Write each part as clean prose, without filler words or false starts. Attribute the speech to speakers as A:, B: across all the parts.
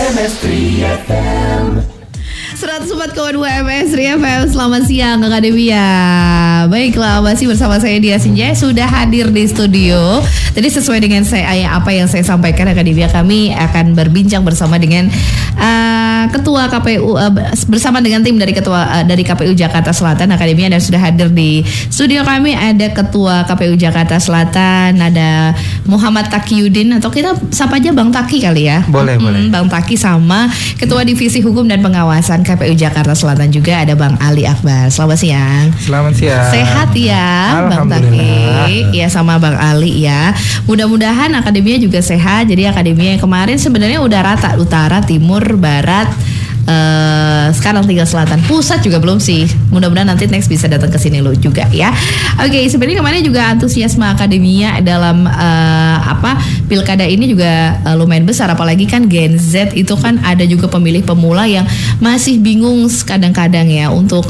A: MS3 FM
B: 104,2 MS3 FM. Selamat siang Akademia. Baiklah, masih bersama saya Dia Sinjai sudah hadir di studio. Tadi sesuai dengan apa yang saya sampaikan, Akademia kami akan berbincang bersama dengan Ketua KPU bersama dengan tim dari dari KPU Jakarta Selatan. Akademia dan sudah hadir di studio kami ada Ketua KPU Jakarta Selatan, ada Muhammad Taqiyuddin, atau kita sapa aja Bang Taki kali ya.
C: Boleh.
B: Bang Taki, sama Ketua Divisi Hukum dan Pengawasan KPU Jakarta Selatan juga ada Bang Ali Akbar. Selamat siang.
C: Selamat siang.
B: Sehat ya Bang Taki. Ya, sama Bang Ali ya. Mudah-mudahan Akademia juga sehat. Jadi Akademia yang kemarin sebenarnya udah rata, utara, timur, barat. Sekarang tinggal selatan, pusat juga belum sih. Mudah-mudahan nanti next bisa datang ke sini lo juga ya. Oke, sebenarnya kemarin juga antusiasme Akademia dalam pilkada ini juga lumayan besar, apalagi kan Gen Z itu kan ada juga pemilih pemula yang masih bingung kadang-kadang ya untuk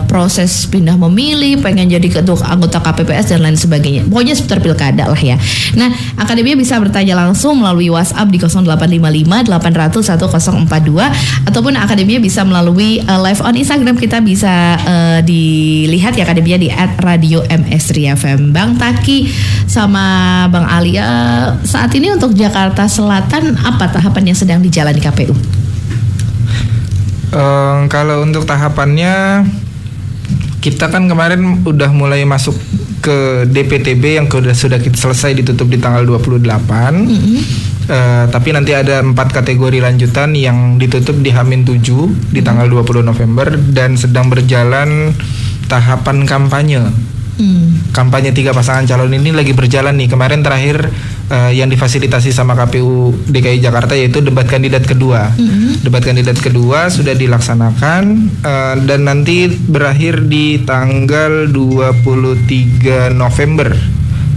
B: proses pindah memilih, pengen jadi ketua anggota KPPS dan lain sebagainya. Pokoknya seputar pilkada lah ya. Nah, Akademia bisa bertanya langsung melalui WhatsApp di 0855 800 1042 ataupun Akademia bisa melalui live on Instagram, kita bisa dilihat ya Akademia di @radio_ms3fm. Bang Taki sama Bang Ali, saat ini untuk Jakarta Selatan apa tahapan yang sedang dijalani KPU?
C: Kalau untuk tahapannya, kita kan kemarin udah mulai masuk ke DPTB yang sudah kita selesai ditutup di tanggal 28. Tapi nanti ada 4 kategori lanjutan yang ditutup di H-7 di tanggal 20 November dan sedang berjalan tahapan kampanye. Kampanye 3 pasangan calon ini lagi berjalan nih. Kemarin terakhir yang difasilitasi sama KPU DKI Jakarta yaitu debat kandidat kedua. Debat kandidat kedua sudah dilaksanakan dan nanti berakhir di tanggal 23 November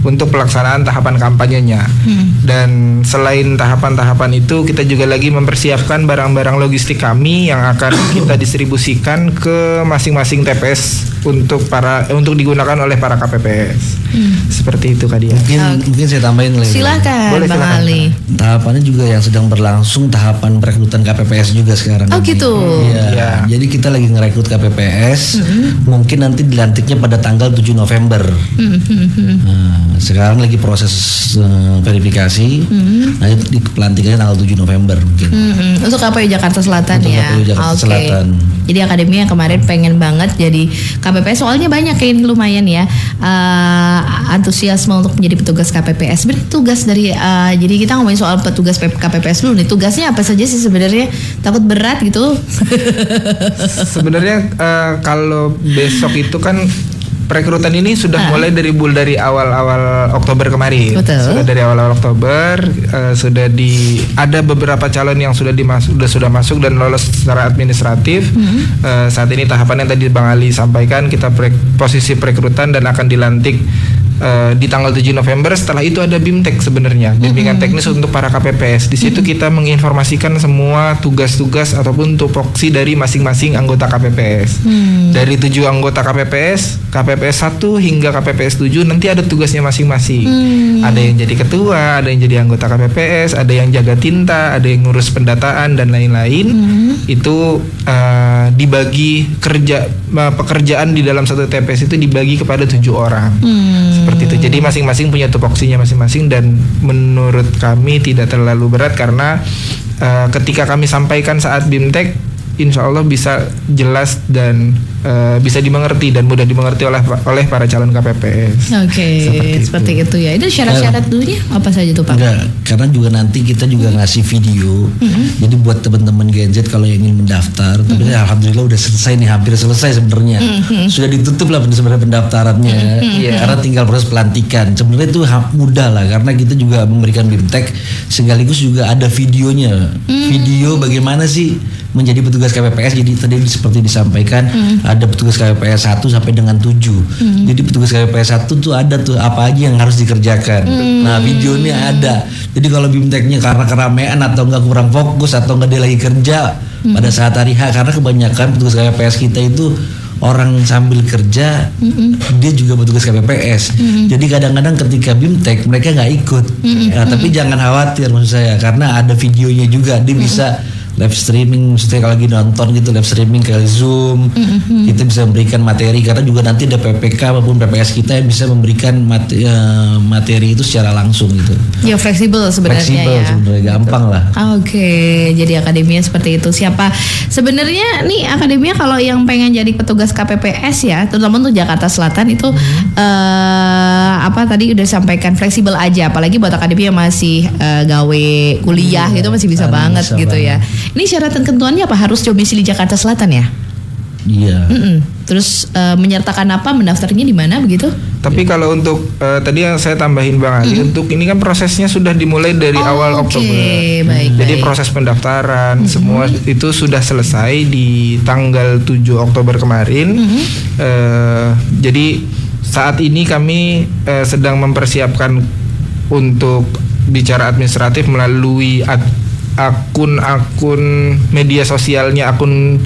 C: untuk pelaksanaan tahapan kampanyenya. Dan selain tahapan-tahapan itu, kita juga lagi mempersiapkan barang-barang logistik kami yang akan kita distribusikan ke masing-masing TPS untuk digunakan oleh para KPPS. Seperti itu Kak Dia.
D: Mungkin saya tambahin lagi.
B: Silakan Bang Ali.
D: Tahapannya juga yang sedang berlangsung tahapan perekrutan KPPS juga sekarang.
B: Oh
D: ini.
B: gitu.
D: Ya. Jadi kita lagi ngerekrut KPPS. Mungkin nanti dilantiknya pada tanggal 7 November. Sekarang lagi proses verifikasi. Nanti pelantikannya tanggal 7 November mungkin.
B: Untuk KPU Jakarta Selatan
D: untuk
B: ya.
D: KPU Jakarta Selatan.
B: Jadi Akademia kemarin pengen banget jadi KPPS, soalnya banyak yang lumayan ya antusiasme untuk menjadi petugas KPPS. Sebenarnya tugas dari jadi kita ngomongin soal petugas KPPS dulu nih. Tugasnya apa saja sih sebenarnya? Takut berat gitu?
C: Sebenarnya kalau besok itu kan perekrutan ini sudah mulai dari awal-awal Oktober kemarin.
B: Betul.
C: Sudah dari awal-awal Oktober ada beberapa calon yang sudah masuk dan lolos secara administratif. Saat ini tahapan yang tadi Bang Ali sampaikan, kita posisi perekrutan dan akan dilantik di tanggal 7 November. Setelah itu ada BIMTEK sebenarnya, bimbingan teknis untuk para KPPS. Di situ kita menginformasikan semua tugas-tugas ataupun tupoksi dari masing-masing anggota KPPS. Dari 7 anggota KPPS 1 hingga KPPS 7 nanti ada tugasnya masing-masing. Ada yang jadi ketua, ada yang jadi anggota KPPS, ada yang jaga tinta, ada yang ngurus pendataan dan lain-lain. Itu dibagi pekerjaan di dalam satu TPS itu dibagi kepada 7 orang. Seperti itu. Jadi masing-masing punya tupoksinya masing-masing dan menurut kami tidak terlalu berat karena ketika kami sampaikan saat BIMTEK, insya Allah bisa jelas dan bisa dimengerti dan mudah dimengerti oleh para calon KPPS.
B: Oke, seperti itu ya. Itu syarat-syarat dulunya apa saja tuh Pak?
D: Enggak, karena juga nanti kita juga ngasih video. Jadi buat teman-teman Gen Z kalau yang ingin mendaftar, tapi alhamdulillah udah selesai nih, hampir selesai sebenarnya. Sudah ditutup lah sebenarnya pendaftarannya. Karena tinggal proses pelantikan. Sebenarnya itu mudah lah karena kita juga memberikan BIMTEK sekaligus juga ada videonya. Video bagaimana sih menjadi petugas KPPS. Jadi tadi seperti disampaikan ada petugas KPPS 1 sampai dengan 7. Jadi petugas KPPS 1 tuh ada tuh apa aja yang harus dikerjakan. Nah, videonya ada. Jadi kalau BIMTEK-nya karena keramaian atau enggak kurang fokus atau enggak dia lagi kerja pada saat hari H, karena kebanyakan petugas KPPS kita itu orang sambil kerja dia juga petugas KPPS. Jadi kadang-kadang ketika BIMTEK mereka nggak ikut. Ya, tapi jangan khawatir maksud saya karena ada videonya juga, dia bisa live streaming, maksudnya kalau lagi nonton gitu live streaming ke Zoom, kita bisa memberikan materi karena juga nanti ada PPK maupun PPS kita yang bisa memberikan materi itu secara langsung gitu.
B: Ya fleksibel sebenarnya.
D: Fleksibel
B: ya.
D: sebenarnya gampang lah.
B: Oke, jadi akademia seperti itu. Siapa sebenarnya nih akademia kalau yang pengen jadi petugas KPPS ya, terutama untuk Jakarta Selatan itu apa tadi udah sampaikan fleksibel aja, apalagi buat akademia yang masih gawe kuliah gitu masih bisa banget
D: bisa
B: gitu
D: banget.
B: ya. Ini syarat dan ketentuannya apa? Harus domisili Jakarta Selatan ya?
D: Iya.
B: Terus menyertakan apa? Mendaftarnya di mana begitu?
C: Tapi kalau untuk tadi yang saya tambahin Bang Ali, untuk ini kan prosesnya sudah dimulai dari awal Oktober.
B: Baik,
C: Jadi
B: baik.
C: proses pendaftaran semua itu sudah selesai di tanggal 7 Oktober kemarin. Jadi saat ini kami sedang mempersiapkan untuk bicara administratif melalui akun media sosialnya, akun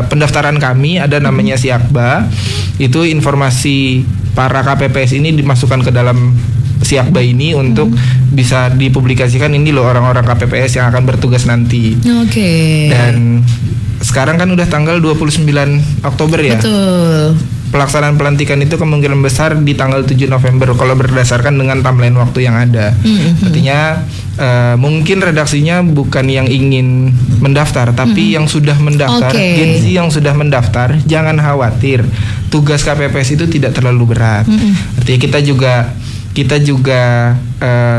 C: pendaftaran kami ada namanya Siakba. Itu informasi para KPPS ini dimasukkan ke dalam Siakba ini untuk bisa dipublikasikan, ini loh orang-orang KPPS yang akan bertugas nanti.
B: Oke.
C: Dan sekarang kan udah tanggal 29 Oktober ya.
B: Betul.
C: Pelaksanaan pelantikan itu kemungkinan besar di tanggal 7 November kalau berdasarkan dengan timeline waktu yang ada. Artinya mungkin redaksinya bukan yang ingin mendaftar, tapi yang sudah mendaftar, Gen Z yang sudah mendaftar, jangan khawatir. Tugas KPPS itu tidak terlalu berat. Artinya kita juga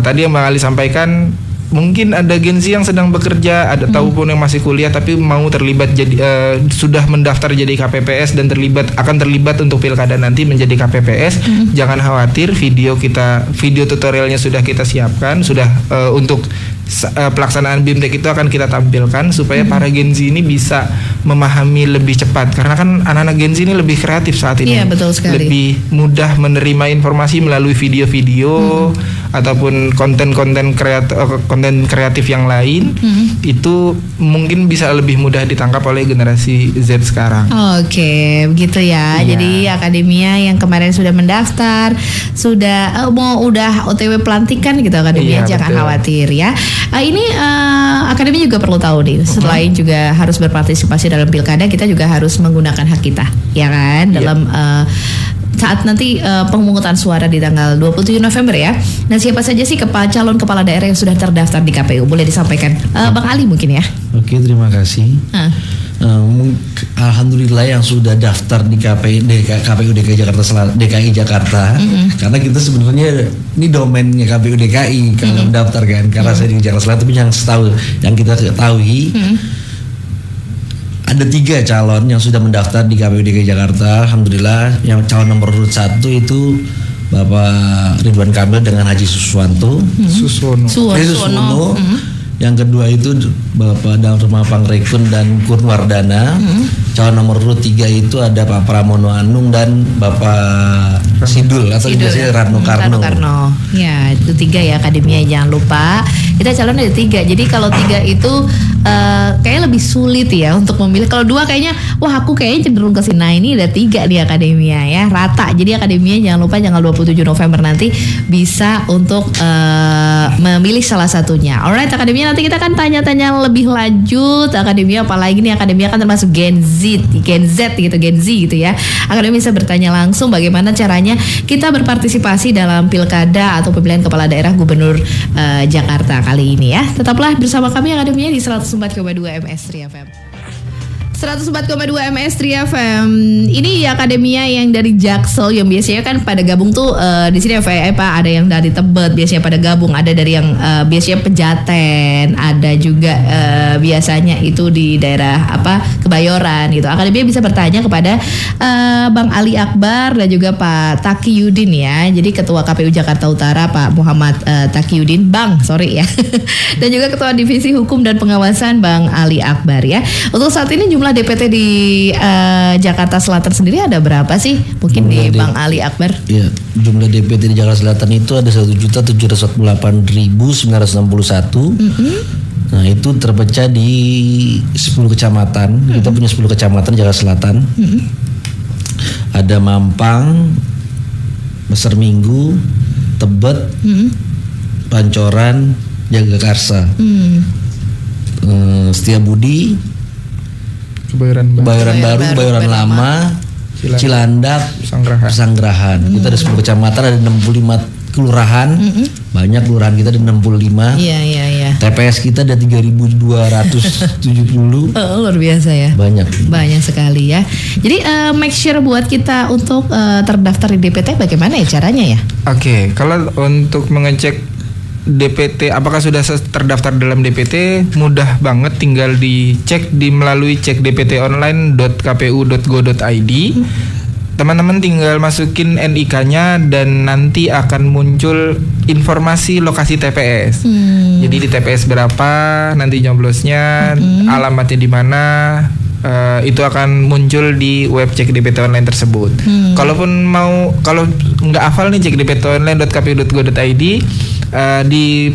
C: tadi yang Bang Ali sampaikan, mungkin ada Gen Z yang sedang bekerja, ada ataupun yang masih kuliah tapi mau terlibat jadi sudah mendaftar jadi KPPS dan akan terlibat untuk pilkada nanti menjadi KPPS. Jangan khawatir, video tutorialnya sudah kita siapkan, sudah untuk pelaksanaan BIMTEK itu akan kita tampilkan supaya para Gen Z ini bisa memahami lebih cepat, karena kan anak-anak Gen Z ini lebih kreatif saat ini.
B: Iya, betul sekali.
C: Lebih mudah menerima informasi melalui video-video ataupun konten kreatif yang lain. Itu mungkin bisa lebih mudah ditangkap oleh generasi Z sekarang.
B: Oke, begitu ya.
C: Iya.
B: Jadi akademia yang kemarin sudah mendaftar, sudah udah OTW pelantikan gitu akademia,
C: Iya,
B: jangan
C: betul.
B: khawatir ya. Ini akademia juga perlu tahu nih, selain juga harus berpartisipasi dalam pilkada, kita juga harus menggunakan hak kita, ya kan? Dalam saat nanti pemungutan suara di tanggal 27 November ya. Nah, siapa saja sih calon kepala daerah yang sudah terdaftar di KPU? Boleh disampaikan, Bang Ali mungkin ya?
D: Oke, terima kasih. Alhamdulillah yang sudah daftar di KPU DKI Jakarta Selatan, DKI Jakarta. Karena kita sebenarnya ini domainnya KPU DKI kalau mendaftar kan. Karena saya di Jakarta Selatan, tapi yang kita ketahui ada 3 calon yang sudah mendaftar di KPU DKI Jakarta. Alhamdulillah, yang calon nomor urut 1 itu Bapak Ridwan Kamil dengan Haji Suswanto.
C: Susono.
B: Suwono.
D: Yang kedua itu Bapak Dharma Pangrekun dan Kurwardana. Calon nomor urut 3 itu ada Pak Pramono Anung dan Bapak Sidul atau biasanya Rano Karno.
B: Ya, itu 3 ya akademia, jangan lupa. Kita calon ada 3. Jadi kalau 3 itu kayaknya lebih sulit ya untuk memilih. Kalau 2 kayaknya, wah aku kayaknya cenderung ke sini. Nah, ini ada 3 di akademia ya, rata. Jadi akademia jangan lupa tanggal 27 November nanti bisa untuk memilih salah satunya. Alright, akademia nanti kita akan tanya-tanya lebih lanjut. Akademia apalagi nih, akademia kan termasuk Gen Z gitu ya. Akademia bisa bertanya langsung bagaimana caranya kita berpartisipasi dalam pilkada atau pemilihan kepala daerah gubernur Jakarta kali ini ya. Tetaplah bersama kami akademia di 104,2 MS3 FM. 104,2 MS3 FM. Ini akademia yang dari Jaksel yang biasanya kan pada gabung tuh di sini Pak, ada yang dari Tebet biasanya pada gabung, ada dari yang biasanya Pejaten, ada juga biasanya itu di daerah Kebayoran gitu. Akademia bisa bertanya kepada Bang Ali Akbar dan juga Pak Taqiyuddin ya. Jadi Ketua KPU Jakarta Utara Pak Muhammad Taqiyuddin, sorry ya. Dan juga Ketua Divisi Hukum dan Pengawasan Bang Ali Akbar ya. Untuk saat ini jumlah DPT di Jakarta Selatan sendiri ada berapa sih? Mungkin di Bang Ali Akbar.
D: Ya, jumlah DPT di Jakarta Selatan itu ada 1.748.961. Nah, itu terpecah di 10 kecamatan. Kita punya 10 kecamatan Jakarta Selatan. ada Mampang, Pasar Minggu, Tebet, Pancoran, Jagakarsa, Setiabudi,
C: Kebayoran Baru,
D: Kebayoran Baru, Kebayoran Lama, Cilandak, Pesanggerahan. Kita ada 10 kecamatan, ada 65 kelurahan. Banyak kelurahan kita ada 65.
B: Iya.
D: TPS kita ada 3.270.
B: Luar biasa ya.
D: Banyak
B: sekali ya. Jadi make sure buat kita untuk terdaftar di DPT bagaimana ya caranya ya?
C: Oke, kalau untuk mengecek DPT apakah sudah terdaftar dalam DPT, mudah banget, tinggal dicek melalui cekdptonline.kpu.go.id. Teman-teman tinggal masukin NIK-nya dan nanti akan muncul informasi lokasi TPS. Jadi di TPS berapa nanti nyoblosnya, alamatnya di mana, itu akan muncul di web Cek DPT Online tersebut. Kalau nggak hafal nih cekdptonline.kpu.go.id, di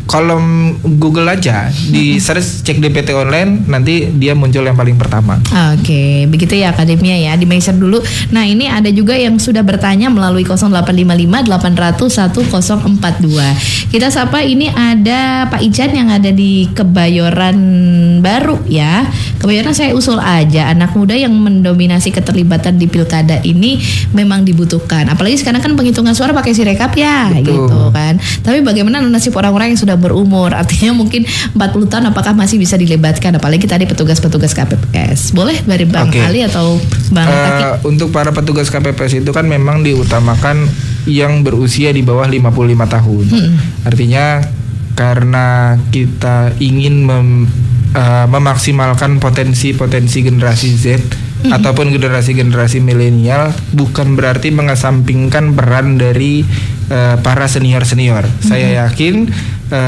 C: kolom Google aja di search Cek DPT Online, nanti dia muncul yang paling pertama.
B: Oke, begitu ya akademia ya, di measure dulu. Nah ini ada juga yang sudah bertanya melalui 0855 800 1042. Kita sapa, ini ada Pak Ican yang ada di Kebayoran Baru ya. Kebayoran saya usul aja, anak muda yang mendominasi keterlibatan di pilkada ini memang dibutuhkan. Apalagi sekarang kan penghitungan suara pakai sirekap ya.
C: Betul.
B: Gitu kan. Tapi bagaimana nasib orang-orang yang sudah berumur, artinya mungkin 40 tahun, apakah masih bisa dilebatkan, apalagi tadi petugas-petugas KPPS. Boleh dari Bang Ali atau Bang Taki?
C: Untuk para petugas KPPS itu kan memang diutamakan yang berusia di bawah 55 tahun. Artinya karena kita ingin memaksimalkan potensi generasi Z ataupun generasi milenial, bukan berarti mengesampingkan peran dari para senior. Saya yakin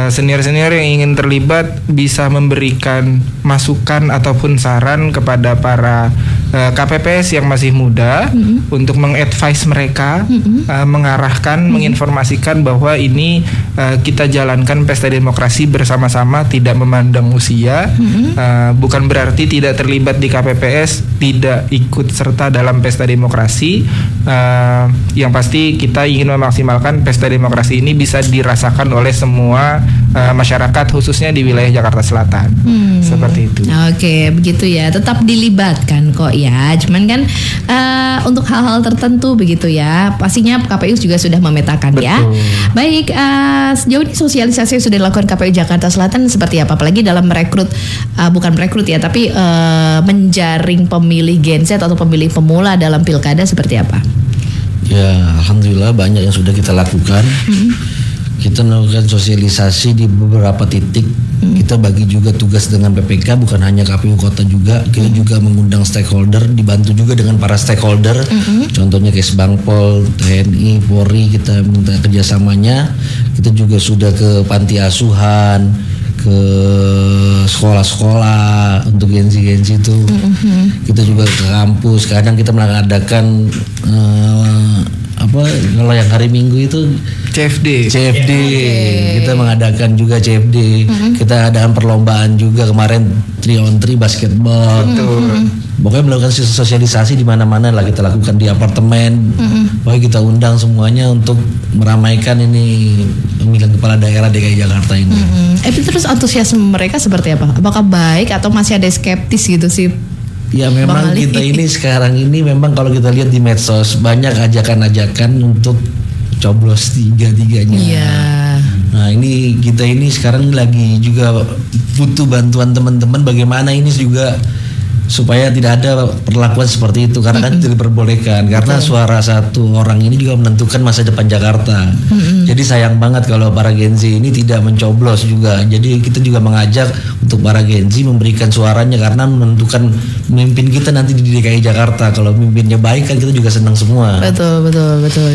C: senior yang ingin terlibat bisa memberikan masukan ataupun saran kepada para KPPS yang masih muda untuk mengadvise mereka, mengarahkan, menginformasikan bahwa ini kita jalankan pesta demokrasi bersama-sama, tidak memandang usia. Bukan berarti tidak terlibat di KPPS tidak ikut serta dalam pesta demokrasi. Yang pasti kita ingin memaksimalkan pesta demokrasi ini bisa dirasakan oleh semua masyarakat, khususnya di wilayah Jakarta Selatan. Seperti itu.
B: Oke, begitu ya. Tetap dilibatkan kok ya. Cuman kan untuk hal-hal tertentu begitu ya. Pastinya KPU juga sudah memetakan. Betul. Ya. Baik, sejauh ini sosialisasi yang sudah dilakukan KPU Jakarta Selatan seperti apa? Apalagi dalam bukan merekrut ya, tapi menjaring pemilih Gen Z atau pemilih pemula dalam pilkada seperti apa?
D: Ya, alhamdulillah banyak yang sudah kita lakukan. Kita melakukan sosialisasi di beberapa titik. Kita bagi juga tugas dengan PPK, bukan hanya KPU Kota juga. Kita juga mengundang stakeholder, dibantu juga dengan para stakeholder. Contohnya Kesbangpol, TNI, Polri, kita minta kerjasamanya. Kita juga sudah ke panti asuhan, ke sekolah-sekolah untuk Gen-Z itu. Kita juga ke kampus. Kadang kita mengadakan kalau yang hari Minggu itu CFD. Kita mengadakan juga CFD. Kita adakan perlombaan juga kemarin 3-on-3 basketball. Pokoknya melakukan sosialisasi di mana-mana lah kita lakukan, di apartemen. Pokoknya kita undang semuanya untuk meramaikan ini pemilihan kepala daerah DKI Jakarta ini.
B: Terus antusiasme mereka seperti apa? Apakah baik atau masih ada skeptis gitu sih?
D: Ya memang kita ini sekarang ini memang kalau kita lihat di medsos banyak ajakan-ajakan untuk coblos tiga-tiganya.
B: Iya.
D: Nah ini kita ini sekarang lagi juga butuh bantuan teman-teman bagaimana ini juga supaya tidak ada perlakuan seperti itu, karena kan tidak diperbolehkan, karena suara satu orang ini juga menentukan masa depan Jakarta. Jadi sayang banget kalau para Gen Z ini tidak mencoblos juga. Jadi kita juga mengajak untuk para Gen Z memberikan suaranya, karena menentukan pemimpin kita nanti di DKI Jakarta. Kalau pemimpinnya baik kan kita juga senang semua.
B: Betul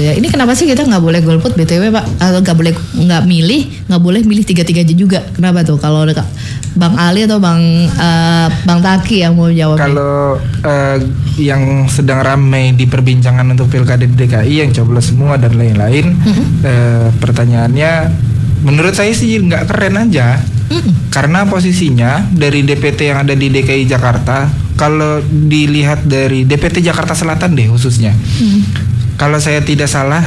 B: ya. Ini kenapa sih kita nggak boleh golput BTW Pak? Atau nggak boleh milih tiga-tiganya juga? Kenapa tuh? Kalau Bang Ali atau Bang Taki yang mau jawab.
C: Kalau yang sedang ramai di perbincangan untuk pilkada di DKI yang coblos semua dan lain-lain, pertanyaannya menurut saya sih nggak keren aja. Karena posisinya dari DPT yang ada di DKI Jakarta, kalau dilihat dari DPT Jakarta Selatan deh khususnya. Kalau saya tidak salah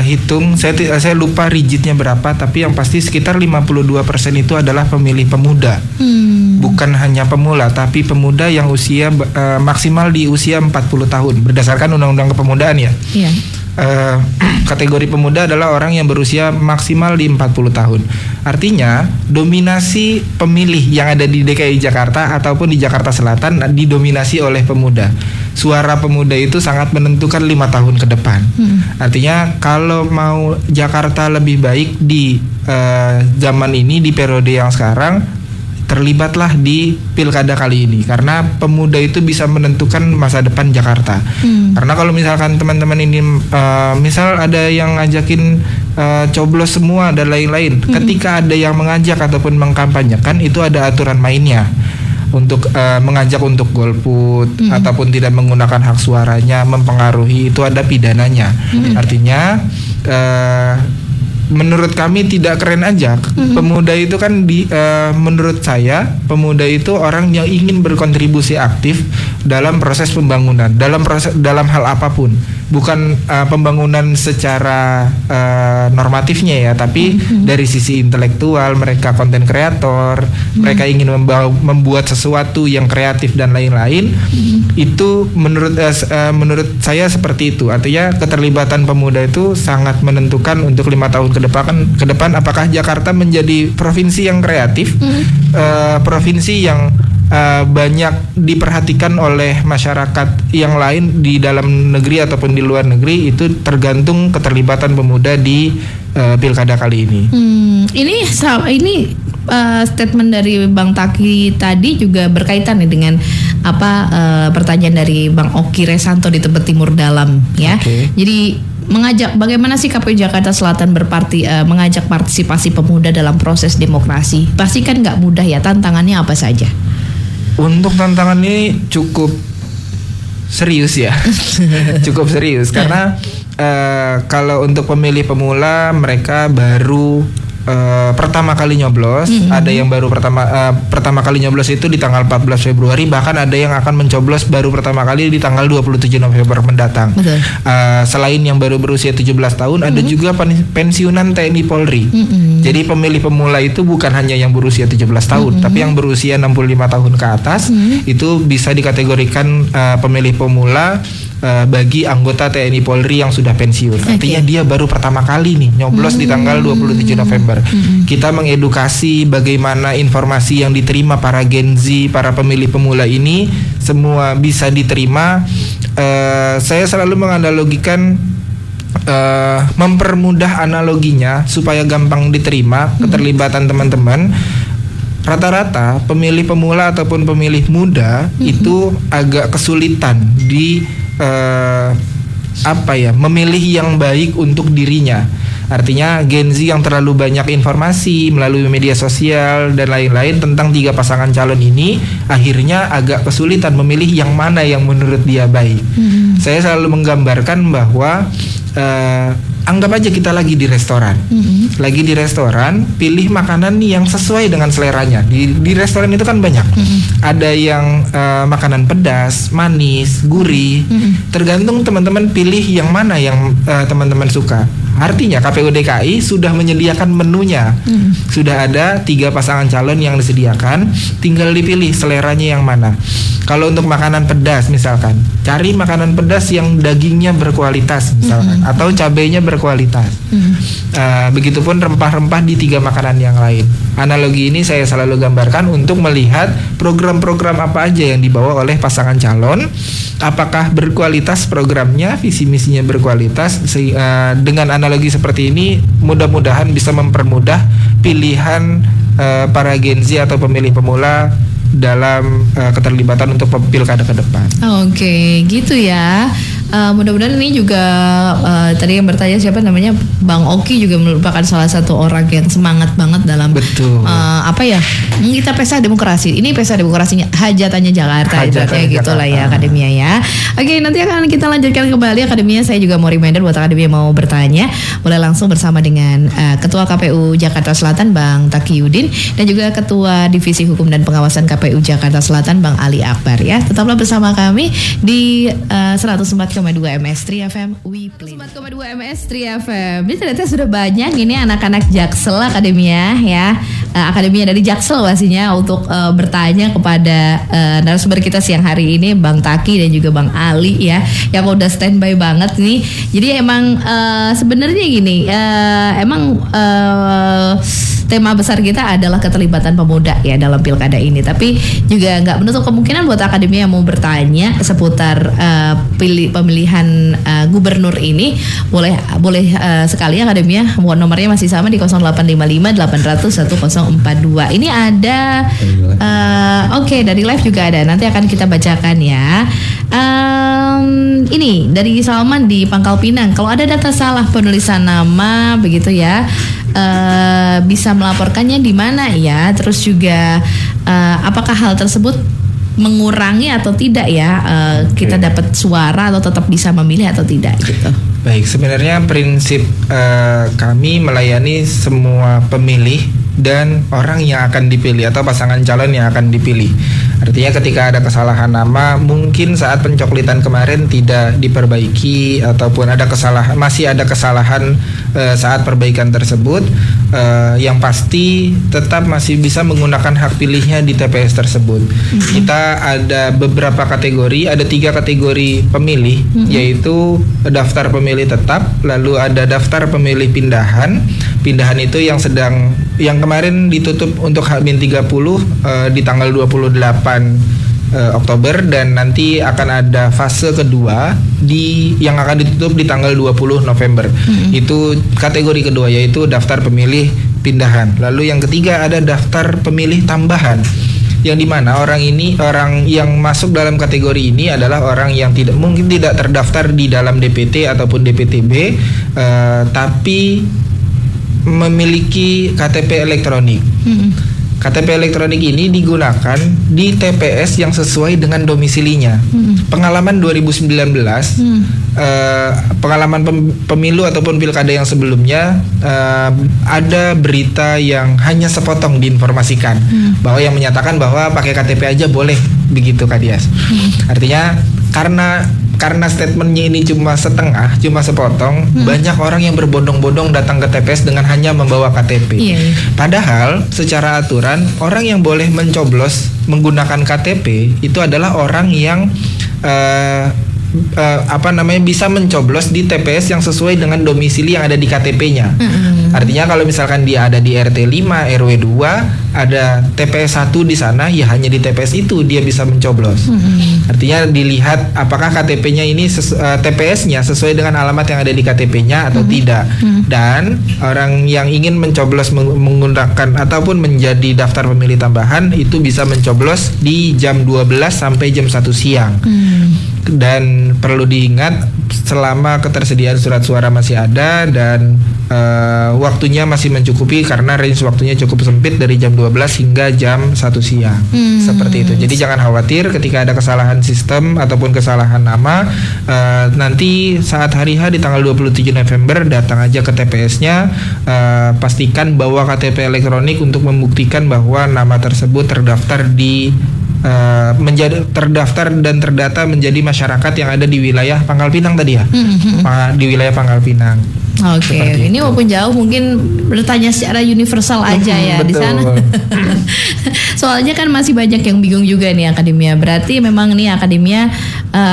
C: hitung, saya lupa rigidnya berapa, tapi yang pasti sekitar 52% itu adalah pemilih pemuda. Bukan hanya pemula, tapi pemuda yang usia maksimal di usia 40 tahun berdasarkan Undang-Undang Kepemudaan ya.
B: Iya.
C: Kategori pemuda adalah orang yang berusia maksimal di 40 tahun. Artinya dominasi pemilih yang ada di DKI Jakarta ataupun di Jakarta Selatan didominasi oleh pemuda. Suara pemuda itu sangat menentukan 5 tahun ke depan. Artinya kalau mau Jakarta lebih baik di zaman ini, di periode yang sekarang, terlibatlah di pilkada kali ini, karena pemuda itu bisa menentukan masa depan Jakarta. Karena kalau misalkan teman-teman ini misal ada yang ngajakin coblos semua dan lain-lain, ketika ada yang mengajak ataupun mengkampanyekan, itu ada aturan mainnya. Untuk mengajak untuk golput ataupun tidak menggunakan hak suaranya, mempengaruhi, itu ada pidananya. Artinya menurut kami tidak keren aja. Pemuda itu kan menurut saya pemuda itu orang yang ingin berkontribusi aktif dalam proses pembangunan, dalam hal apapun. Bukan pembangunan secara normatifnya ya, tapi dari sisi intelektual, mereka konten kreator, mereka ingin membuat sesuatu yang kreatif dan lain-lain. Itu menurut saya seperti itu. Artinya keterlibatan pemuda itu sangat menentukan untuk 5 tahun ke depan apakah Jakarta menjadi provinsi yang kreatif, provinsi yang banyak diperhatikan oleh masyarakat yang lain di dalam negeri ataupun di luar negeri. Itu tergantung keterlibatan pemuda di pilkada kali ini.
B: Ini statement dari Bang Taki tadi juga berkaitan nih dengan pertanyaan dari Bang Oki Resanto di Tebet Timur Dalam ya. Jadi mengajak bagaimana sih KPU Jakarta Selatan mengajak partisipasi pemuda dalam proses demokrasi. Pasti kan nggak mudah ya, tantangannya apa saja?
C: Untuk tantangan ini cukup serius ya. Cukup serius karena kalau untuk pemilih pemula, mereka baru pertama kali nyoblos. Ada yang baru pertama kali nyoblos itu di tanggal 14 Februari, bahkan ada yang akan mencoblos baru pertama kali di tanggal 27 November mendatang. Selain yang baru berusia 17 tahun, ada juga pensiunan TNI Polri. Jadi pemilih pemula itu bukan hanya yang berusia 17 tahun, tapi yang berusia 65 tahun ke atas itu bisa dikategorikan pemilih pemula bagi anggota TNI Polri yang sudah pensiun. Artinya dia baru pertama kali nih nyoblos di tanggal 27 November. Kita mengedukasi bagaimana informasi yang diterima para Gen Z, para pemilih pemula ini semua bisa diterima. Saya selalu menganalogikan, mempermudah analoginya supaya gampang diterima keterlibatan teman-teman. Rata-rata pemilih pemula ataupun pemilih muda itu agak kesulitan di memilih yang baik untuk dirinya. Artinya Gen Z yang terlalu banyak informasi melalui media sosial dan lain-lain tentang 3 pasangan calon ini, akhirnya agak kesulitan memilih yang mana yang menurut dia baik. Saya selalu menggambarkan bahwa anggap aja kita lagi di restoran. Lagi di restoran, pilih makanan yang sesuai dengan seleranya. Di restoran itu kan banyak. Ada yang makanan pedas, manis, gurih. Tergantung teman-teman pilih yang mana yang teman-teman suka. Artinya KPU DKI sudah menyediakan menunya. Sudah ada 3 pasangan calon yang disediakan, tinggal dipilih seleranya yang mana. Kalau untuk makanan pedas misalkan, cari makanan pedas yang dagingnya berkualitas misalkan, atau cabainya berkualitas. Begitupun rempah-rempah di 3 makanan yang lain. Analogi ini saya selalu gambarkan untuk melihat program-program apa aja yang dibawa oleh pasangan calon, apakah berkualitas programnya, visi misinya berkualitas. Dengan analogi seperti ini mudah-mudahan bisa mempermudah pilihan para Gen Z atau pemilih pemula dalam keterlibatan untuk pilkada ke depan.
B: Oke, gitu ya. mudah-mudahan ini juga tadi yang bertanya siapa namanya Bang Oki juga merupakan salah satu orang yang semangat banget dalam
C: Betul.
B: Kita pesta demokrasi. Ini pesta demokrasinya hajatannya Jakarta ibaratnya gitulah ya Akademia ya. Oke, nanti akan kita lanjutkan kembali Akademia. Saya juga mau reminder buat Akademia mau bertanya, boleh langsung bersama dengan Ketua KPU Jakarta Selatan Bang Taqiyuddin dan juga Ketua Divisi Hukum dan Pengawasan KPU Jakarta Selatan Bang Ali Akbar ya. Tetaplah bersama kami di 104,2 MS3 FM We Play. 104,2 MS3 FM. Ini ternyata sudah banyak ini anak-anak Jaksel Akademia ya. Akademia dari Jaksel pastinya untuk bertanya kepada narasumber kita siang hari ini Bang Taki dan juga Bang Ali ya yang udah standby banget nih. Jadi emang sebenarnya gini, tema besar kita adalah keterlibatan pemuda ya dalam pilkada ini. Tapi juga nggak menutup kemungkinan buat Akademia yang mau bertanya seputar pemilihan gubernur ini boleh sekali Akademia. Nomornya masih sama di 0855 800 1042. Ini ada dari live juga ada. Nanti akan kita bacakan ya. Ini dari Salman di Pangkal Pinang. Kalau ada data salah penulisan nama begitu ya, bisa melaporkannya di mana ya? Terus juga apakah hal tersebut mengurangi atau tidak ya? Kita dapat suara atau tetap bisa memilih atau tidak gitu?
C: Baik, sebenarnya prinsip kami melayani semua pemilih dan orang yang akan dipilih atau pasangan calon yang akan dipilih. Artinya ketika ada kesalahan nama, mungkin saat pencoklitan kemarin tidak diperbaiki ataupun masih ada kesalahan saat perbaikan tersebut, yang pasti tetap masih bisa menggunakan hak pilihnya di TPS tersebut. Kita ada beberapa kategori, ada 3 kategori pemilih, yaitu daftar pemilih tetap, lalu ada daftar pemilih pindahan. Pindahan itu yang kemarin ditutup untuk H-30 di tanggal 28 Oktober dan nanti akan ada fase kedua yang akan ditutup di tanggal 20 November. Itu kategori kedua yaitu daftar pemilih pindahan. Lalu yang ketiga ada daftar pemilih tambahan. Yang dimana orang yang masuk dalam kategori ini adalah orang yang mungkin tidak terdaftar di dalam DPT ataupun DPTB, tapi memiliki KTP elektronik. KTP elektronik ini digunakan di TPS yang sesuai dengan domisilinya. Pengalaman 2019, pengalaman pemilu ataupun pilkada yang sebelumnya, ada berita yang hanya sepotong diinformasikan bahwa yang menyatakan bahwa pakai KTP aja boleh, begitu Kak Dias. Artinya karena statementnya ini cuma setengah, cuma sepotong, banyak orang yang berbondong-bondong datang ke TPS dengan hanya membawa KTP. Padahal secara aturan orang yang boleh mencoblos menggunakan KTP itu adalah orang yang bisa mencoblos di TPS yang sesuai dengan domisili yang ada di KTP-nya. Artinya kalau misalkan dia ada di RT 5, RW 2, ada TPS 1 di sana, ya hanya di TPS itu dia bisa mencoblos. Artinya dilihat apakah KTP-nya ini TPS-nya sesuai dengan alamat yang ada di KTP-nya atau tidak. Dan orang yang ingin mencoblos menggunakan ataupun menjadi daftar pemilih tambahan itu bisa mencoblos di jam 12 sampai jam 1 siang. Dan perlu diingat selama ketersediaan surat suara masih ada dan waktunya masih mencukupi karena range waktunya cukup sempit dari jam 12 hingga jam 1 siang. Seperti itu. Jadi jangan khawatir ketika ada kesalahan sistem ataupun kesalahan nama, nanti saat hari H di tanggal 27 November datang aja ke TPS-nya, pastikan bawa KTP elektronik untuk membuktikan bahwa nama tersebut terdaftar menjadi terdaftar dan terdata menjadi masyarakat yang ada di wilayah Pangkal Pinang tadi ya, di wilayah Pangkal Pinang.
B: Oke, ini walaupun jauh mungkin bertanya secara universal aja ya di sana. Soalnya kan masih banyak yang bingung juga nih Akademia. Berarti memang nih Akademia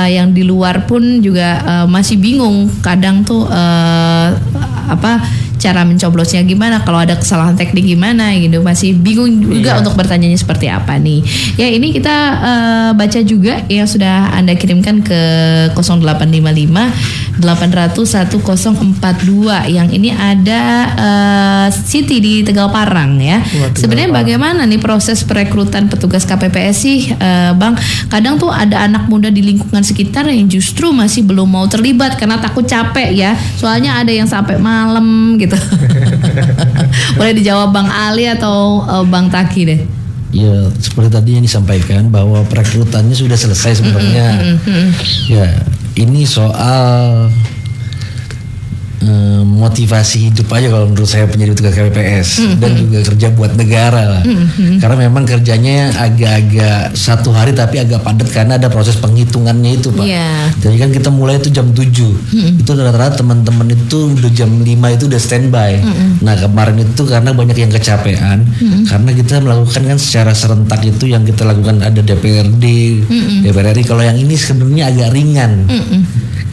B: yang di luar pun juga masih bingung. Kadang tuh cara mencoblosnya gimana, kalau ada kesalahan teknik gimana gitu, masih bingung juga untuk bertanyanya seperti apa nih. Ya ini kita baca juga yang sudah Anda kirimkan ke 0855 800 1042. Yang ini ada Siti di Tegal Parang ya. Sebenarnya bagaimana nih proses perekrutan petugas KPPS sih, Bang? Kadang tuh ada anak muda di lingkungan sekitar yang justru masih belum mau terlibat karena takut capek ya. Soalnya ada yang sampai malam gitu. Boleh dijawab Bang Ali atau Bang Taki deh.
D: Ya seperti tadi yang disampaikan bahwa perekrutannya sudah selesai sebenarnya. Ya ini soal motivasi hidup aja kalau menurut saya menjadi petugas KPPS dan juga kerja buat negara lah. Karena memang kerjanya agak-agak satu hari tapi agak padat karena ada proses penghitungannya itu Pak. Jadi kan kita mulai itu jam 7. Itu rata-rata teman-teman itu udah jam 5 itu udah standby. Nah kemarin itu karena banyak yang kecapean karena kita melakukan kan secara serentak itu yang kita lakukan ada DPRD, DPR RI. Kalau yang ini sebenarnya agak ringan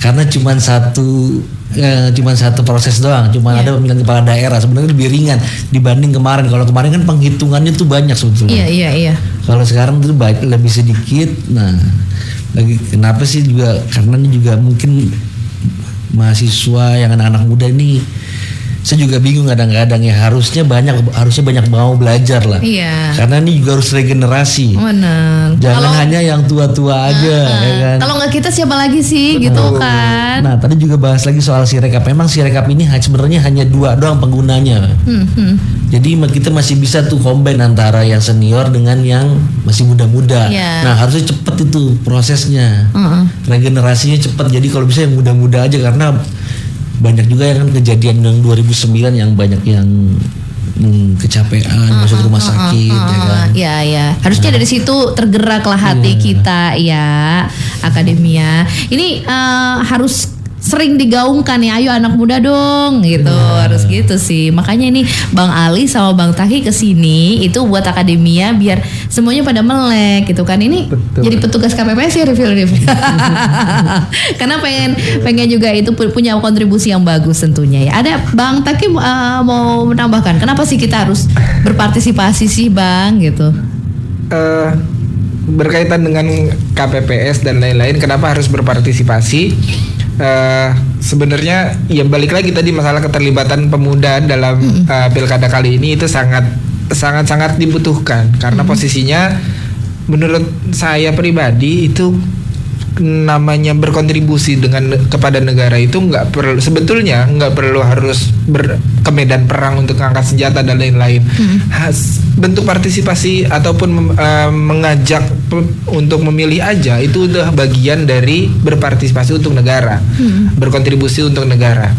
D: karena cuma satu proses doang, ada pemilihan kepala daerah, sebenarnya lebih ringan dibanding kemarin. Kalau kemarin kan penghitungannya tuh banyak sebetulnya.
B: Iya.
D: Kalau sekarang tuh lebih sedikit. Nah, kenapa sih juga karena ini juga mungkin mahasiswa yang anak-anak muda ini, saya juga bingung kadang-kadang ya, harusnya banyak mau belajar lah. Karena ini juga harus regenerasi.
B: Benar.
D: Jangan hanya yang tua-tua aja, ya kan.
B: Kalau nggak kita siapa lagi sih, gitu kan?
D: Nah tadi juga bahas lagi soal Sirekap. Memang Sirekap ini sebenarnya hanya 2 doang penggunanya. Jadi kita masih bisa tuh combine antara yang senior dengan yang masih muda-muda. Nah harusnya cepet itu prosesnya, regenerasinya cepet. Jadi kalau bisa yang muda-muda aja, karena banyak juga yang kan kejadian yang 2009 yang banyak yang kecapean masuk rumah sakit ya kan.
B: Iya. Harusnya dari situ tergeraklah hati kita ya, Akademia. Ini harus sering digaungkan ya, ayo anak muda dong gitu. Harus gitu sih. Makanya ini Bang Ali sama Bang Taki kesini itu buat Akademia biar semuanya pada melek gitu kan. Ini jadi petugas KPPS ya, review. Karena pengen juga itu punya kontribusi yang bagus tentunya ya. Ada Bang Taki mau menambahkan kenapa sih kita harus berpartisipasi sih Bang gitu?
C: Berkaitan dengan KPPS dan lain-lain, kenapa harus berpartisipasi? Sebenarnya ya balik lagi tadi masalah keterlibatan pemuda dalam pilkada kali ini itu sangat dibutuhkan karena posisinya menurut saya pribadi itu namanya berkontribusi kepada negara itu sebetulnya nggak perlu harus ke medan perang untuk mengangkat senjata dan lain-lain. Bentuk partisipasi ataupun mengajak untuk memilih aja itu udah bagian dari berpartisipasi untuk negara, berkontribusi untuk negara.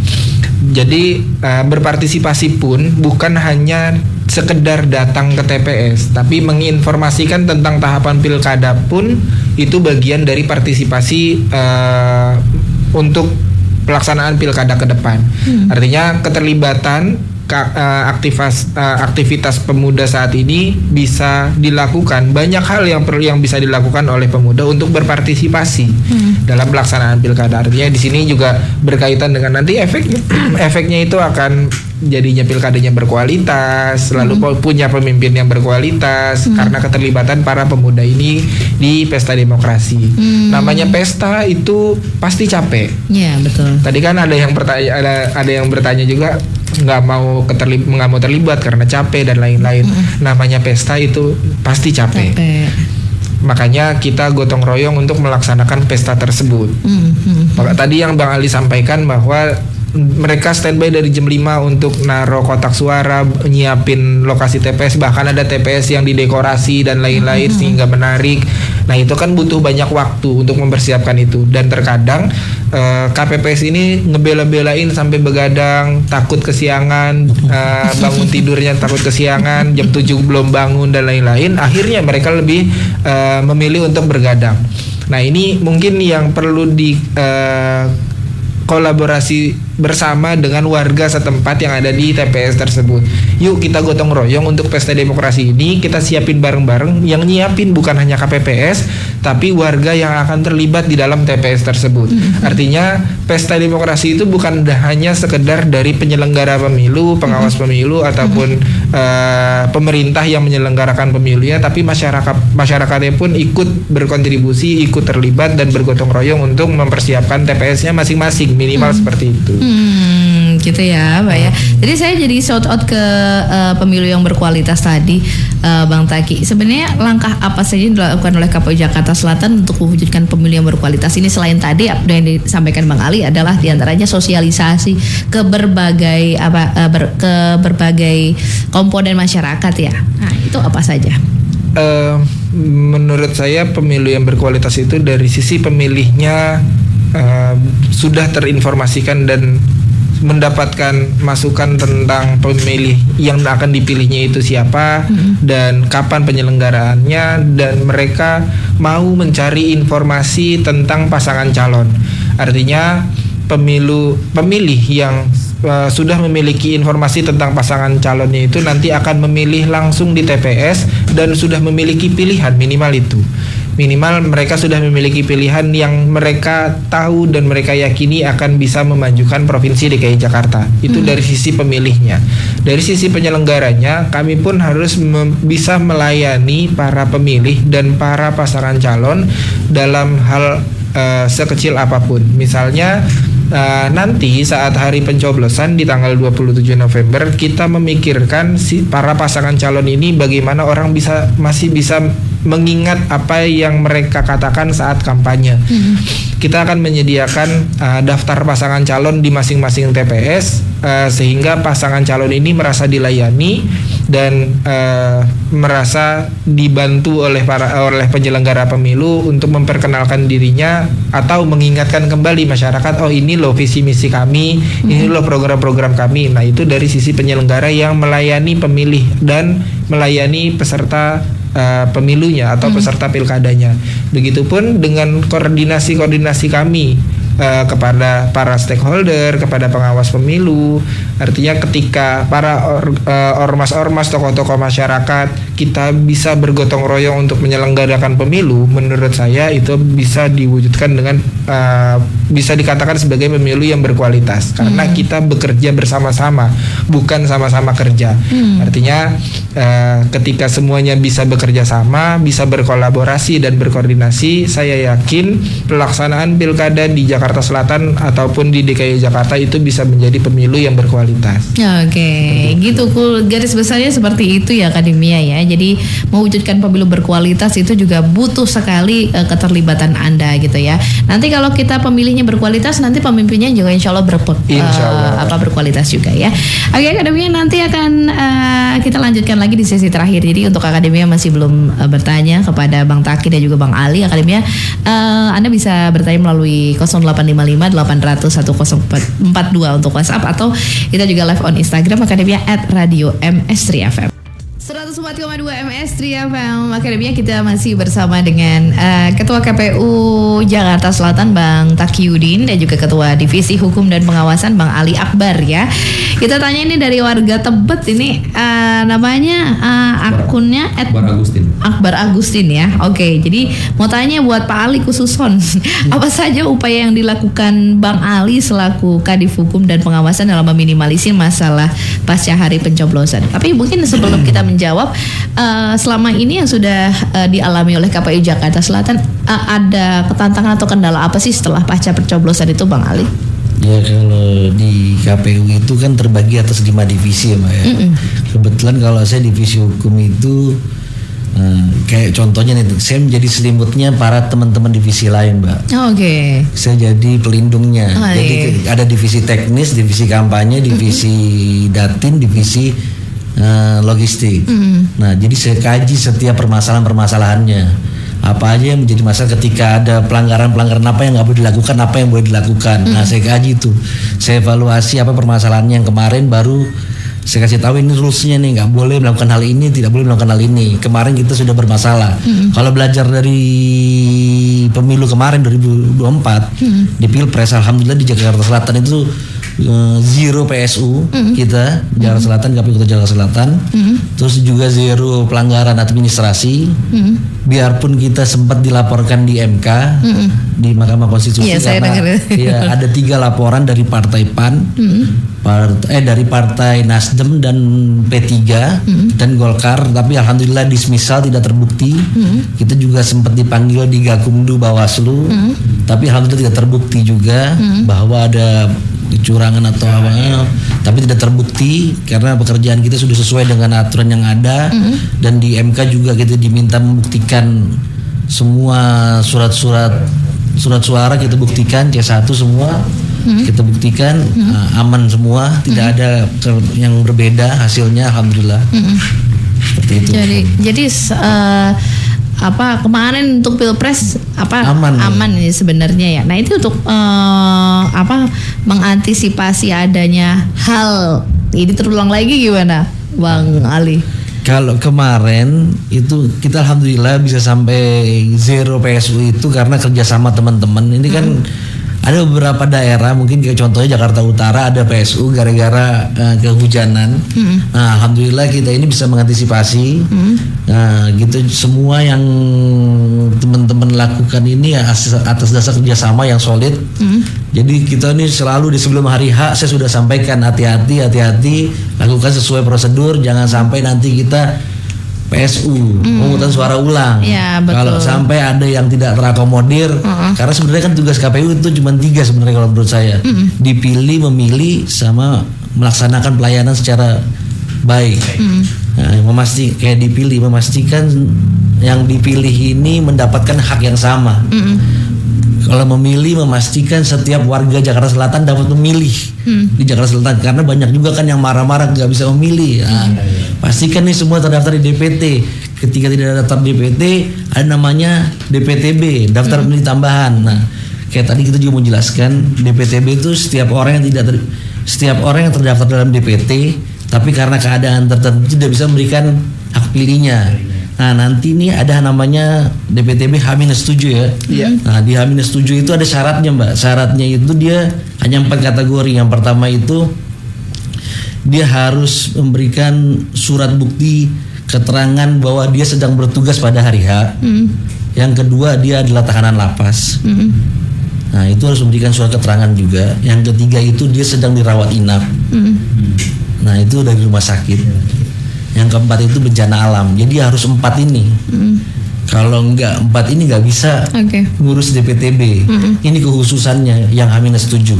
C: Jadi berpartisipasi pun bukan hanya sekedar datang ke TPS, tapi menginformasikan tentang tahapan pilkada pun itu bagian dari partisipasi untuk pelaksanaan pilkada ke depan. Artinya keterlibatan aktivitas pemuda saat ini bisa dilakukan, banyak hal yang bisa dilakukan oleh pemuda untuk berpartisipasi dalam pelaksanaan pilkada. Artinya di sini juga berkaitan dengan nanti efeknya itu akan jadinya pilkadanya berkualitas, lalu punya pemimpin yang berkualitas karena keterlibatan para pemuda ini di pesta demokrasi. Namanya pesta itu pasti capek.
B: Iya, betul. Tadi
C: kan ada yang bertanya juga nggak mau terlibat karena capek dan lain-lain. Namanya pesta itu pasti capek. Makanya kita gotong royong untuk melaksanakan pesta tersebut. Tadi yang Bang Ali sampaikan bahwa mereka standby dari jam 5 untuk naruh kotak suara, nyiapin lokasi TPS, bahkan ada TPS yang didekorasi dan lain-lain sehingga menarik. Nah itu kan butuh banyak waktu untuk mempersiapkan itu. Dan terkadang KPPS ini ngebela-belain sampai begadang, takut kesiangan, bangun tidurnya takut kesiangan, jam 7 belum bangun dan lain-lain. Akhirnya mereka lebih memilih untuk bergadang. Nah ini mungkin yang perlu kolaborasi bersama dengan warga setempat yang ada di TPS tersebut. Yuk kita gotong royong untuk pesta demokrasi ini, kita siapin bareng-bareng. Yang nyiapin bukan hanya KPPS, tapi warga yang akan terlibat di dalam TPS tersebut. Artinya pesta demokrasi itu bukan hanya sekedar dari penyelenggara pemilu, pengawas pemilu ataupun pemerintah yang menyelenggarakan pemilunya, tapi masyarakatnya pun ikut berkontribusi, ikut terlibat dan bergotong royong untuk mempersiapkan TPS-nya masing-masing, minimal seperti itu.
B: Gitu ya, Pak ya. Jadi saya jadi shout out ke pemilu yang berkualitas tadi, Bang Taki. Sebenarnya langkah apa saja yang dilakukan oleh KPU Jakarta Selatan untuk mewujudkan pemilu yang berkualitas ini, selain tadi yang disampaikan Bang Ali, adalah diantaranya sosialisasi ke berbagai berbagai komponen masyarakat ya. Nah, itu apa saja?
C: Menurut saya pemilu yang berkualitas itu dari sisi pemilihnya sudah terinformasikan dan mendapatkan masukan tentang pemilih yang akan dipilihnya itu siapa dan kapan penyelenggaraannya, dan mereka mau mencari informasi tentang pasangan calon. Artinya pemilih yang sudah memiliki informasi tentang pasangan calonnya itu nanti akan memilih langsung di TPS dan sudah memiliki pilihan, minimal mereka sudah memiliki pilihan yang mereka tahu dan mereka yakini akan bisa memajukan Provinsi DKI Jakarta. Itu dari sisi pemilihnya. Dari sisi penyelenggaranya, kami pun harus bisa melayani para pemilih dan para pasangan calon dalam hal sekecil apapun. Misalnya nanti saat hari pencoblosan di tanggal 27 November kita memikirkan para pasangan calon ini bagaimana orang masih bisa mengingat apa yang mereka katakan saat kampanye. Kita akan menyediakan daftar pasangan calon di masing-masing TPS sehingga pasangan calon ini merasa dilayani dan merasa dibantu oleh penyelenggara pemilu untuk memperkenalkan dirinya atau mengingatkan kembali masyarakat, oh ini loh visi misi kami, ini loh program-program kami. Nah, itu dari sisi penyelenggara yang melayani pemilih dan melayani peserta pemilunya atau peserta pilkadanya. Begitupun dengan koordinasi kami kepada para stakeholder, kepada pengawas pemilu. Artinya ketika para ormas-ormas, tokoh-tokoh masyarakat kita bisa bergotong royong untuk menyelenggarakan pemilu, menurut saya itu bisa diwujudkan dengan bisa dikatakan sebagai pemilu yang berkualitas karena kita bekerja bersama-sama, bukan sama-sama kerja. Artinya ketika semuanya bisa bekerja sama, bisa berkolaborasi dan berkoordinasi, saya yakin pelaksanaan pilkada di Jakarta Selatan ataupun di DKI Jakarta itu bisa menjadi pemilu yang berkualitas.
B: Oke, gitu. Garis besarnya seperti itu ya Akademia ya. Jadi mewujudkan pemilu berkualitas itu juga butuh sekali keterlibatan Anda gitu ya. Nanti kalau kita pemilihnya berkualitas, nanti pemimpinnya juga insya Allah berkualitas juga ya. Oke, Akademia, nanti akan kita lanjutkan lagi di sesi terakhir. Jadi untuk Akademia masih belum bertanya kepada Bang Taki dan juga Bang Ali, Akademia Anda bisa bertanya melalui 0855-800-1042 untuk WhatsApp, atau kita juga live on Instagram Akademia @radio_ms3fm. 104,2 MS3 FM. Akademia, kita masih bersama dengan Ketua KPU Jakarta Selatan Bang Takiudin dan juga Ketua Divisi Hukum dan Pengawasan Bang Ali Akbar ya. Kita tanya ini dari warga Tebet ini, namanya akunnya Akbar Agustin ya. Oke, jadi mau tanya buat Pak Ali khususon, apa saja upaya yang dilakukan Bang Ali selaku Kadif Hukum dan Pengawasan dalam meminimalisir masalah pasca hari pencoblosan. Tapi mungkin sebelum kita menjawab, selama ini yang sudah dialami oleh KPU Jakarta Selatan, ada ketantangan atau kendala apa sih setelah pasca pencoblosan itu Bang Ali?
D: Ya, kalau di KPU itu kan terbagi atas 5 divisi ya Mbak ya. Kebetulan kalau saya divisi hukum itu kayak contohnya nih, saya menjadi selimutnya para teman-teman divisi lain Mbak.
B: Oke.
D: Saya jadi pelindungnya. Jadi ada divisi teknis, divisi kampanye, divisi datin, divisi logistik. Nah, jadi saya kaji setiap permasalahannya. Apa aja yang menjadi masalah ketika ada pelanggaran apa yang nggak boleh dilakukan, apa yang boleh dilakukan. Nah, saya kaji itu, saya evaluasi apa permasalahannya yang kemarin, baru saya kasih tahu ini rulesnya nih, nggak boleh melakukan hal ini, tidak boleh melakukan hal ini. Kemarin kita sudah bermasalah. Kalau belajar dari pemilu kemarin 2024 di Pilpres, alhamdulillah di Jakarta Selatan itu zero PSU kita Jakarta Selatan, KPU Kota Jakarta Selatan. Terus juga zero pelanggaran administrasi. Biarpun kita sempat dilaporkan di MK, di Mahkamah Konstitusi,
B: Iya, saya
D: karena ya, ada 3 laporan dari Partai PAN, dari Partai Nasdem dan P3 dan Golkar, tapi alhamdulillah dismisal, tidak terbukti. Kita juga sempat dipanggil di Gakumdu Bawaslu, tapi alhamdulillah tidak terbukti juga bahwa ada kecurangan atau apa, tapi tidak terbukti karena pekerjaan kita sudah sesuai dengan aturan yang ada. Dan di MK juga kita diminta membuktikan semua surat suara kita buktikan, C1 semua kita buktikan, aman semua, tidak ada yang berbeda hasilnya, alhamdulillah. Seperti itu.
B: Jadi kemarin untuk Pilpres aman ini sebenarnya ya. Nah, itu untuk mengantisipasi adanya hal ini terulang lagi gimana, Bang Ali?
D: Kalau kemarin itu kita alhamdulillah bisa sampai zero PSU itu karena kerjasama teman-teman. Ini kan ada beberapa daerah, mungkin kayak contohnya Jakarta Utara ada PSU gara-gara kehujanan. Nah, alhamdulillah kita ini bisa mengantisipasi. Nah, gitu semua yang teman-teman lakukan ini ya atas dasar kerjasama yang solid. Jadi kita ini selalu di sebelum hari H saya sudah sampaikan hati-hati, lakukan sesuai prosedur, jangan sampai nanti kita PSU pemungutan suara ulang.
B: Ya, betul.
D: Kalau sampai ada yang tidak terakomodir, karena sebenarnya kan tugas KPU itu cuma 3 sebenarnya kalau menurut saya, dipilih, memilih, sama melaksanakan pelayanan secara baik. Nah, memastikan yang dipilih ini mendapatkan hak yang sama. Kalau memilih, memastikan setiap warga Jakarta Selatan dapat memilih di Jakarta Selatan, karena banyak juga kan yang marah-marah nggak bisa memilih. Nah, pastikan nih semua terdaftar di DPT. Ketika tidak daftar di DPT, ada namanya DPTB, daftar pemilih tambahan. Nah, kayak tadi kita juga mau jelaskan, DPTB itu setiap orang yang terdaftar dalam DPT, tapi karena keadaan tertentu tidak bisa memberikan hak pilihnya. Nah, nanti ini ada namanya DPTB H-7 ya. Nah, di H-7 itu ada syaratnya, Mbak. Syaratnya itu dia hanya 4 kategori. Yang pertama itu dia harus memberikan surat bukti keterangan bahwa dia sedang bertugas pada hari H. Yang kedua, dia adalah tahanan lapas. Nah, itu harus memberikan surat keterangan juga. Yang ketiga itu dia sedang dirawat inap. Nah, itu dari rumah sakit. Yang keempat itu bencana alam. Jadi harus 4 ini. Kalau enggak 4 ini nggak bisa ngurus DPTB. Ini kekhususannya yang H-7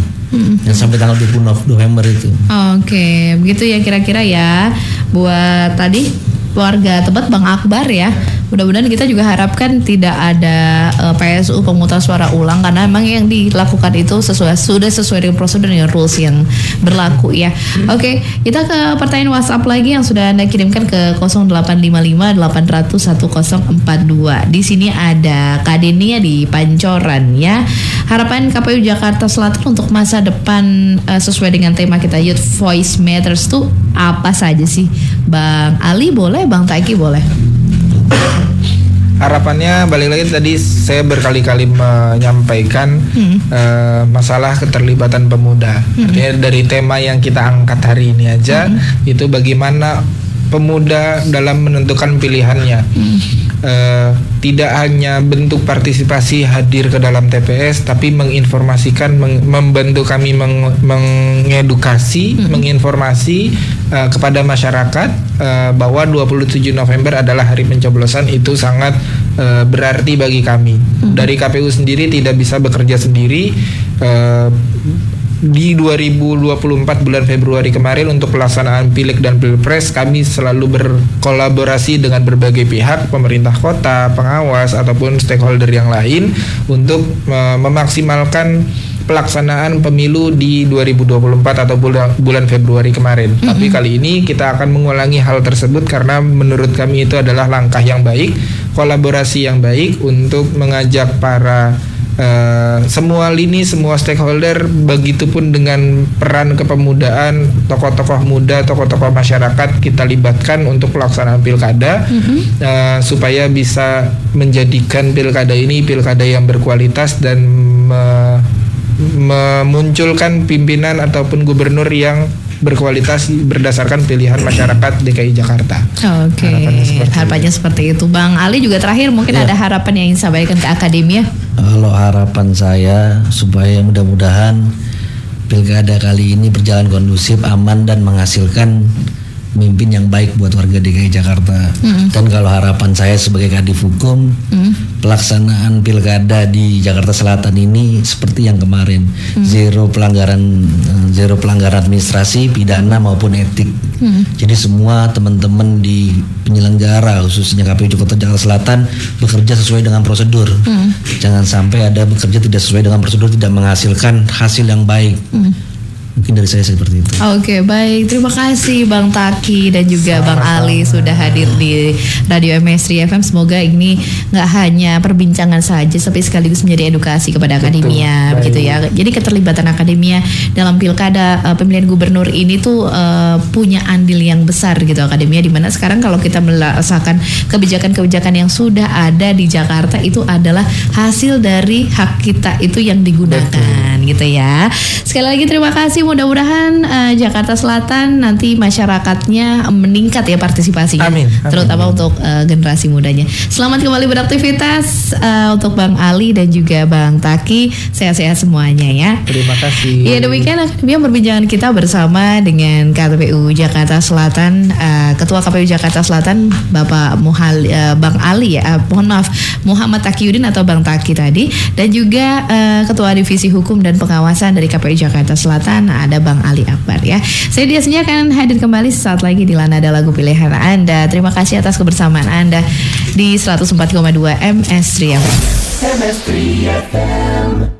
D: yang sampai tanggal 20 November itu.
B: Oke, begitu ya kira-kira ya buat tadi warga Tebet, Bang Akbar ya. Mudah-mudahan kita juga harapkan tidak ada PSU pemungutan suara ulang, karena memang yang dilakukan itu sudah sesuai dengan prosedur dan rules yang berlaku ya. Oke, kita ke pertanyaan WhatsApp lagi yang sudah Anda kirimkan ke 0855 800 1042. Di sini ada Kak Denia di Pancoran ya. Harapan KPU Jakarta Selatan untuk masa depan sesuai dengan tema kita Youth Voice Matters tuh apa saja sih? Bang Ali boleh, Bang Taki boleh.
C: Harapannya balik lagi tadi saya berkali-kali menyampaikan masalah keterlibatan pemuda. Artinya dari tema yang kita angkat hari ini aja itu bagaimana pemuda dalam menentukan pilihannya. Tidak hanya bentuk partisipasi hadir ke dalam TPS, tapi menginformasikan, membantu kami mengedukasi, menginformasi kepada masyarakat bahwa 27 November adalah hari pencoblosan. Itu sangat berarti bagi kami. Dari KPU sendiri tidak bisa bekerja sendiri. Di 2024 bulan Februari kemarin untuk pelaksanaan Pileg dan Pilpres, kami selalu berkolaborasi dengan berbagai pihak, pemerintah kota, pengawas ataupun stakeholder yang lain untuk memaksimalkan pelaksanaan pemilu di 2024 atau bulan Februari kemarin. Tapi kali ini kita akan mengulangi hal tersebut karena menurut kami itu adalah langkah yang baik, kolaborasi yang baik untuk mengajak para semua lini, semua stakeholder, begitupun dengan peran kepemudaan, tokoh-tokoh muda, tokoh-tokoh masyarakat kita libatkan untuk pelaksanaan pilkada, supaya bisa menjadikan pilkada ini pilkada yang berkualitas dan memunculkan pimpinan ataupun gubernur yang berkualitas berdasarkan pilihan masyarakat DKI Jakarta.
B: Oke,
C: Harapannya
B: seperti itu. Bang Ali juga terakhir mungkin ada harapan yang ingin disampaikan ke akademia.
D: Kalau harapan saya supaya mudah-mudahan pilkada kali ini berjalan kondusif, aman dan menghasilkan pemimpin yang baik buat warga DKI Jakarta. Dan kalau harapan saya sebagai kadif hukum, pelaksanaan pilkada di Jakarta Selatan ini seperti yang kemarin, zero pelanggaran administrasi, pidana maupun etik. Jadi semua teman-teman di penyelenggara khususnya KPU Jakarta Selatan bekerja sesuai dengan prosedur. Jangan sampai ada bekerja tidak sesuai dengan prosedur, tidak menghasilkan hasil yang baik. Mungkin dari saya seperti itu.
B: Oke, baik. Terima kasih Bang Taki dan juga Bang Ali sudah hadir di Radio MS3 FM. Semoga ini nggak hanya perbincangan saja, tapi sekaligus menjadi edukasi kepada akademia, begitu ya. Jadi keterlibatan akademia dalam pilkada pemilihan gubernur ini tuh punya andil yang besar gitu akademia. Dimana sekarang kalau kita melaksanakan kebijakan-kebijakan yang sudah ada di Jakarta itu adalah hasil dari hak kita itu yang digunakan, gitu ya. Sekali lagi terima kasih. Mudah-mudahan Jakarta Selatan nanti masyarakatnya meningkat ya partisipasinya.
C: Amin.
B: Terutama untuk generasi mudanya. Selamat kembali beraktivitas untuk Bang Ali dan juga Bang Taki. Sehat-sehat semuanya ya.
C: Terima kasih.
B: Ya, demikian akademia perbincangan kita bersama dengan KPU Jakarta Selatan, Ketua KPU Jakarta Selatan Bapak Bang Ali ya. Mohon maaf, Muhammad Takiuddin atau Bang Taki tadi, dan juga Ketua Divisi Hukum dan Pengawasan dari KPU Jakarta Selatan ada Bang Ali Akbar ya. Saya Diasnya akan hadir kembali sesaat lagi di Lanada Lagu Pilihan Anda. Terima kasih atas kebersamaan Anda di 104,2 MS3 FM.
A: MS3 FM.